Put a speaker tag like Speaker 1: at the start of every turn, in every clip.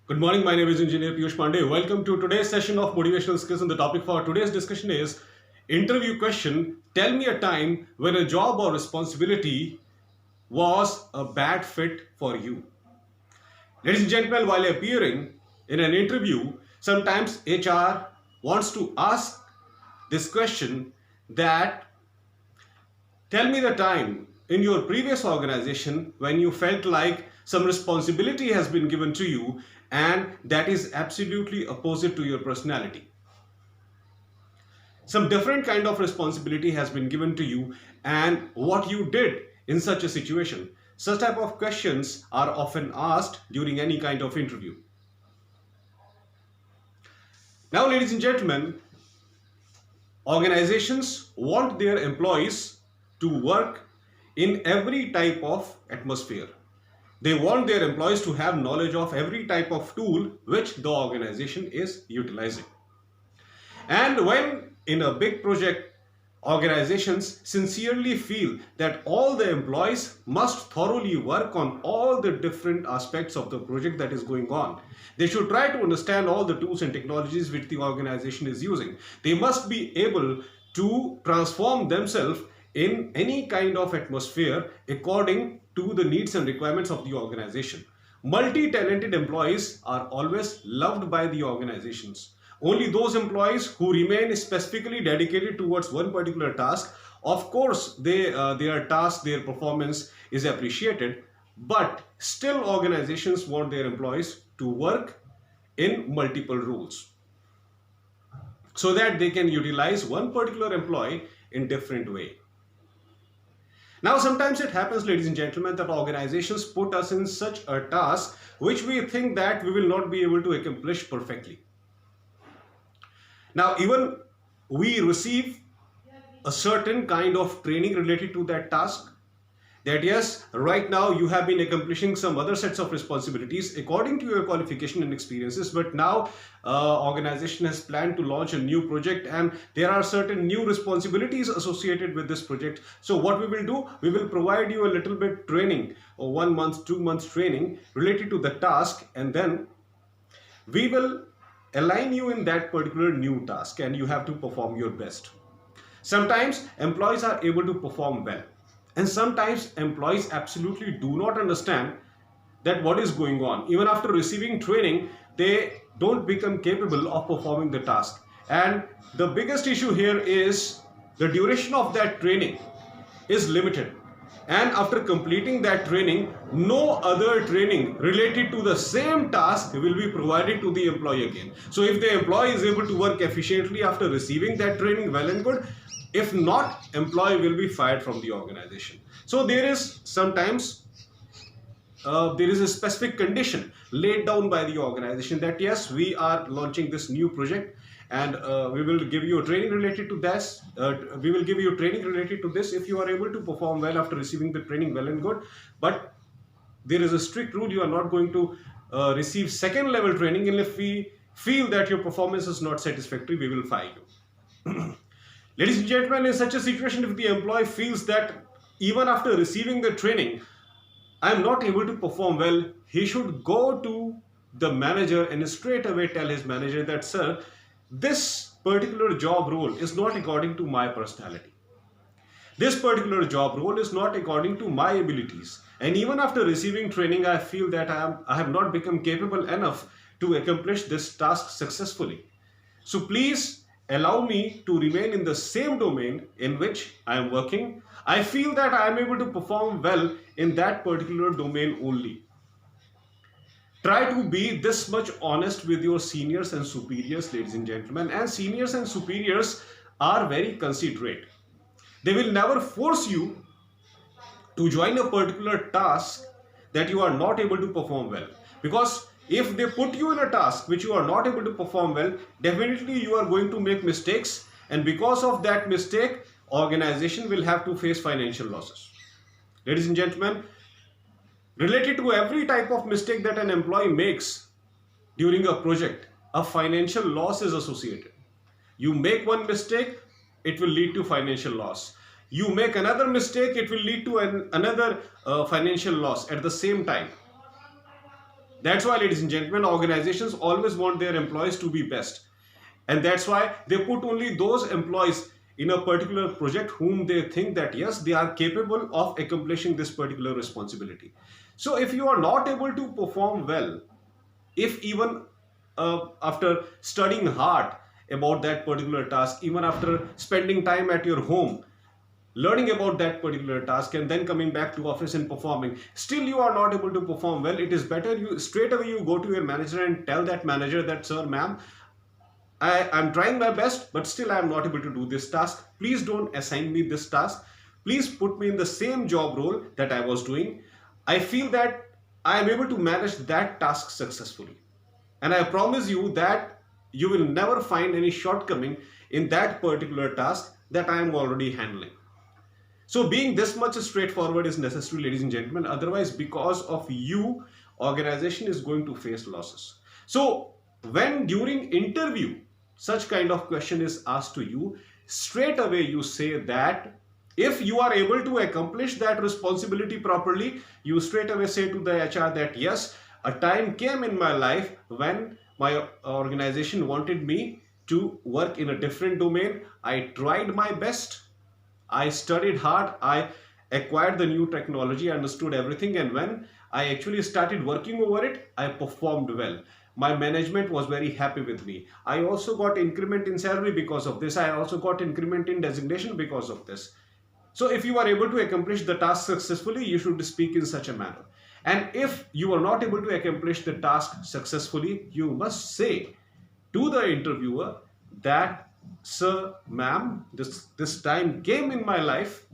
Speaker 1: Good morning, my name is Engineer Piyush Pandey. Welcome to today's session of Motivational Skills, and the topic for today's discussion is interview question. Tell me a time when a job or responsibility was a bad fit for you. Ladies and gentlemen, while appearing in an interview, sometimes HR wants to ask this question that tell me the time in your previous organization when you felt like some responsibility has been given to you and that is absolutely opposite to your personality. Some different kind of responsibility has been given to you and what you did in such a situation. Such type of questions are often asked during any kind of interview. Now, ladies and gentlemen, organizations want their employees to work in every type of atmosphere. They want their employees to have knowledge of every type of tool which the organization is utilizing. And when in a big project, organizations sincerely feel that all the employees must thoroughly work on all the different aspects of the project that is going on. They should try to understand all the tools and technologies which the organization is using. They must be able to transform themselves in any kind of atmosphere according to the needs and requirements of the organization. Multi-talented employees are always loved by the organizations. Only those employees who remain specifically dedicated towards one particular task, of course, their task, their performance is appreciated, but still organizations want their employees to work in multiple roles so that they can utilize one particular employee in different way. Now, sometimes it happens, ladies and gentlemen, that organizations put us in such a task which we think that we will not be able to accomplish perfectly. Now, even we receive a certain kind of training related to that task, that yes, right now you have been accomplishing some other sets of responsibilities according to your qualification and experiences, but now organization has planned to launch a new project and there are certain new responsibilities associated with this project. So what we will do, we will provide you a little bit training, or 1 month, 2 months training related to the task, and then we will align you in that particular new task and you have to perform your best. Sometimes employees are able to perform well, and sometimes employees absolutely do not understand that what is going on. Even after receiving training, they don't become capable of performing the task. And the biggest issue here is the duration of that training is limited. And after completing that training, no other training related to the same task will be provided to the employee again. So if the employee is able to work efficiently after receiving that training, well and good. If not, employee will be fired from the organization. So there is sometimes there is a specific condition laid down by the organization that yes, we are launching this new project and we will give you a training related to this. We will give you training related to this if you are able to perform well after receiving the training, well and good. But there is a strict rule: you are not going to receive second level training, and if we feel that your performance is not satisfactory, we will fire you. Ladies and gentlemen, in such a situation, if the employee feels that even after receiving the training, I am not able to perform well, he should go to the manager and straight away tell his manager that, sir, this particular job role is not according to my personality. This particular job role is not according to my abilities. And even after receiving training, I feel that I have not become capable enough to accomplish this task successfully. So please allow me to remain in the same domain in which I am working. I feel that I am able to perform well in that particular domain only. Try to be this much honest with your seniors and superiors, ladies and gentlemen. And seniors and superiors are very considerate. They will never force you to join a particular task that you are not able to perform well. Because if they put you in a task which you are not able to perform well, definitely you are going to make mistakes, and because of that mistake, organization will have to face financial losses. Ladies and gentlemen, related to every type of mistake that an employee makes during a project, a financial loss is associated. You make one mistake, it will lead to financial loss. You make another mistake, it will lead to another financial loss at the same time. That's why, ladies and gentlemen, organizations always want their employees to be best. And that's why they put only those employees in a particular project whom they think that yes, they are capable of accomplishing this particular responsibility. So if you are not able to perform well, if even after studying hard about that particular task, even after spending time at your home learning about that particular task and then coming back to office and performing, still you are not able to perform well, it is better you straight away you go to your manager and tell that manager that, sir, ma'am, I'm trying my best, but still I am not able to do this task. Please don't assign me this task. Please put me in the same job role that I was doing. I feel that I am able to manage that task successfully. And I promise you that you will never find any shortcoming in that particular task that I am already handling. So being this much straightforward is necessary, ladies and gentlemen. Otherwise, because of you, organization is going to face losses. So when during interview, such kind of question is asked to you, straight away you say that if you are able to accomplish that responsibility properly, you straight away say to the HR that yes, a time came in my life when my organization wanted me to work in a different domain. I tried my best. I studied hard, I acquired the new technology, understood everything, and when I actually started working over it, I performed well. My management was very happy with me. I also got increment in salary because of this. I also got increment in designation because of this. So if you are able to accomplish the task successfully, you should speak in such a manner. And if you are not able to accomplish the task successfully, you must say to the interviewer that, sir, ma'am, this time came in my life,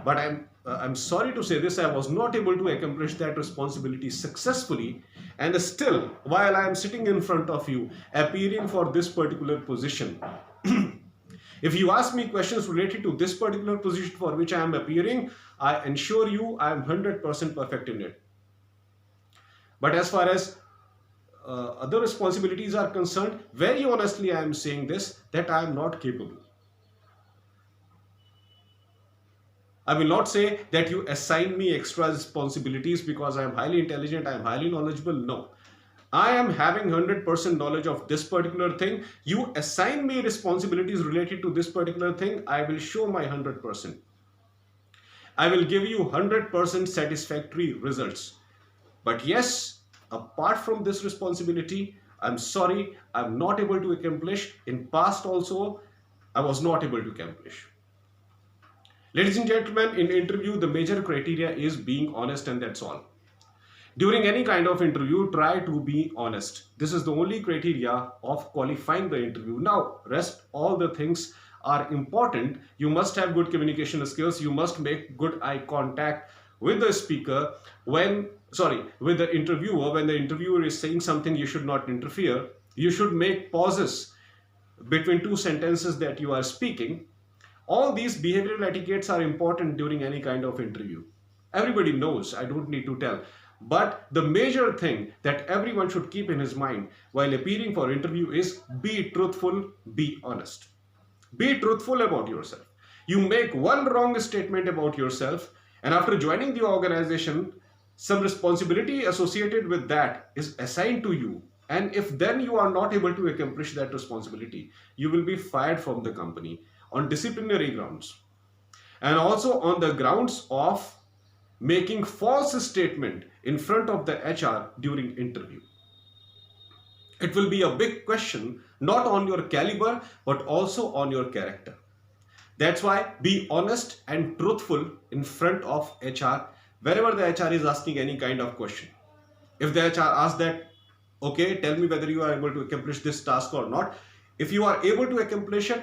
Speaker 1: but I'm sorry to say this, I was not able to accomplish that responsibility successfully, and still while I am sitting in front of you appearing for this particular position, if you ask me questions related to this particular position for which I am appearing, I ensure you I am 100% perfect in it. But as far as other responsibilities are concerned, very honestly I am saying this, that I am not capable. I will not say that you assign me extra responsibilities because I am highly intelligent, I am highly knowledgeable. No. I am having 100% knowledge of this particular thing. You assign me responsibilities related to this particular thing, I will show my 100%. I will give you 100% satisfactory results. But yes, apart from this responsibility, I'm sorry, I'm not able to accomplish. In past also, I was not able to accomplish. Ladies and gentlemen, in interview, the major criteria is being honest, and that's all. During any kind of interview, try to be honest. This is the only criteria of qualifying the interview. Now, rest all the things are important. You must have good communication skills. You must make good eye contact with the speaker with the interviewer. When the interviewer is saying something, you should not interfere. You should make pauses between two sentences that you are speaking. All these behavioral etiquettes are important during any kind of interview. Everybody knows, I don't need to tell. But the major thing that everyone should keep in his mind while appearing for interview is be truthful, be honest. Be truthful about yourself. You make one wrong statement about yourself, and after joining the organization, some responsibility associated with that is assigned to you. And if then you are not able to accomplish that responsibility, you will be fired from the company on disciplinary grounds, and also on the grounds of making false statement in front of the HR during interview. It will be a big question, not on your caliber, but also on your character. That's why be honest and truthful in front of HR wherever the HR is asking any kind of question. If the HR asks that, okay, tell me whether you are able to accomplish this task or not. If you are able to accomplish it,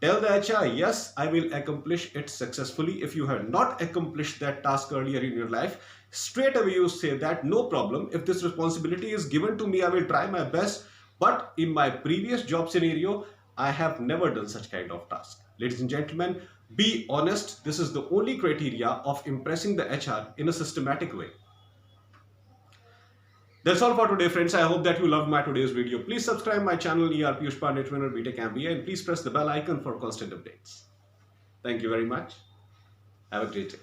Speaker 1: tell the HR, yes, I will accomplish it successfully. If you have not accomplished that task earlier in your life, straight away you say that no problem. If this responsibility is given to me, I will try my best. But in my previous job scenario, I have never done such kind of task. Ladies and gentlemen, be honest. This is the only criteria of impressing the HR in a systematic way. That's all for today, friends. I hope that you loved my today's video. Please subscribe my channel ER Piyush Pandey Trainer BTech MBA, and please press the bell icon for constant updates. Thank you very much. Have a great day.